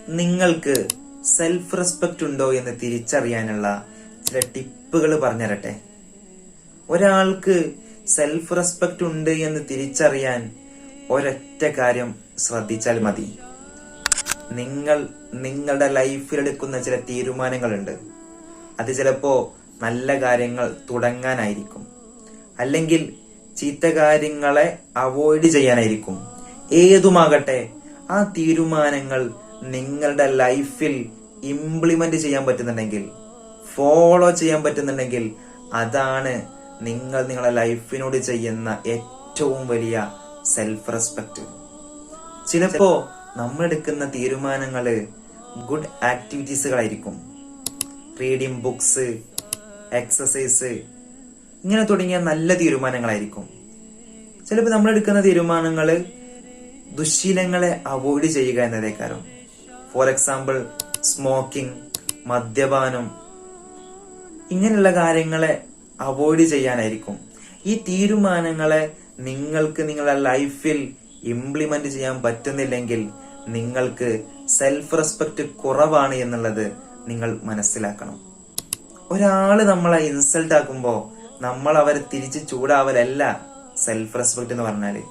നിങ്ങൾക്ക് self respect ഉണ്ടോ എന്ന് തിരിച്ചറിയാനുള്ള ചില ടിപ്പുകൾ പറഞ്ഞുതരട്ടെ. ഒരാൾക്ക് സെൽഫ് റെസ്പെക്റ്റ് ഉണ്ട് എന്ന് തിരിച്ചറിയാൻ ഒരൊറ്റ കാര്യം ശ്രദ്ധിച്ചാൽ മതി. നിങ്ങൾ നിങ്ങളുടെ ലൈഫിൽ എടുക്കുന്ന ചില തീരുമാനങ്ങളുണ്ട്. അത് ചിലപ്പോ നല്ല കാര്യങ്ങൾ തുടങ്ങാനായിരിക്കും, അല്ലെങ്കിൽ ചീത്ത കാര്യങ്ങളെ അവോയ്ഡ് ചെയ്യാനായിരിക്കും. ഏതുമാകട്ടെ, ആ തീരുമാനങ്ങൾ നിങ്ങളുടെ ലൈഫിൽ ഇംപ്ലിമെന്റ് ചെയ്യാൻ പറ്റുന്നുണ്ടെങ്കിൽ, ഫോളോ ചെയ്യാൻ പറ്റുന്നുണ്ടെങ്കിൽ, അതാണ് നിങ്ങൾ നിങ്ങളുടെ ലൈഫിനോട് ചെയ്യുന്ന ഏറ്റവും വലിയ സെൽഫ് റെസ്പെക്റ്റ്. ചിലപ്പോ നമ്മൾ എടുക്കുന്ന തീരുമാനങ്ങള് ഗുഡ് ആക്ടിവിറ്റീസുകളായിരിക്കും. റീഡിങ് ബുക്സ്, എക്സസൈസ്, ഇങ്ങനെ തുടങ്ങിയ നല്ല തീരുമാനങ്ങളായിരിക്കും. ചിലപ്പോൾ നമ്മൾ എടുക്കുന്ന തീരുമാനങ്ങള് ദുശ്ശീലങ്ങളെ അവോയ്ഡ് ചെയ്യുക എന്നതേക്കാരം. ഫോർ എക്സാമ്പിൾ, സ്മോക്കിംഗ്, മദ്യപാനം, ഇങ്ങനെയുള്ള കാര്യങ്ങളെ അവോയ്ഡ് ചെയ്യാനായിരിക്കും. ഈ തീരുമാനങ്ങളെ നിങ്ങൾക്ക് നിങ്ങളുടെ ലൈഫിൽ ഇംപ്ലിമെന്റ് ചെയ്യാൻ പറ്റുന്നില്ലെങ്കിൽ നിങ്ങൾക്ക് സെൽഫ് റെസ്പെക്റ്റ് കുറവാണ് എന്നുള്ളത് നിങ്ങൾ മനസ്സിലാക്കണം. ഒരാള് നമ്മളെ ഇൻസൾട്ട് ആക്കുമ്പോ നമ്മൾ അവരെ തിരിച്ച് ചൂടാവലല്ല സെൽഫ് റെസ്പെക്റ്റ് എന്ന് പറഞ്ഞാല്.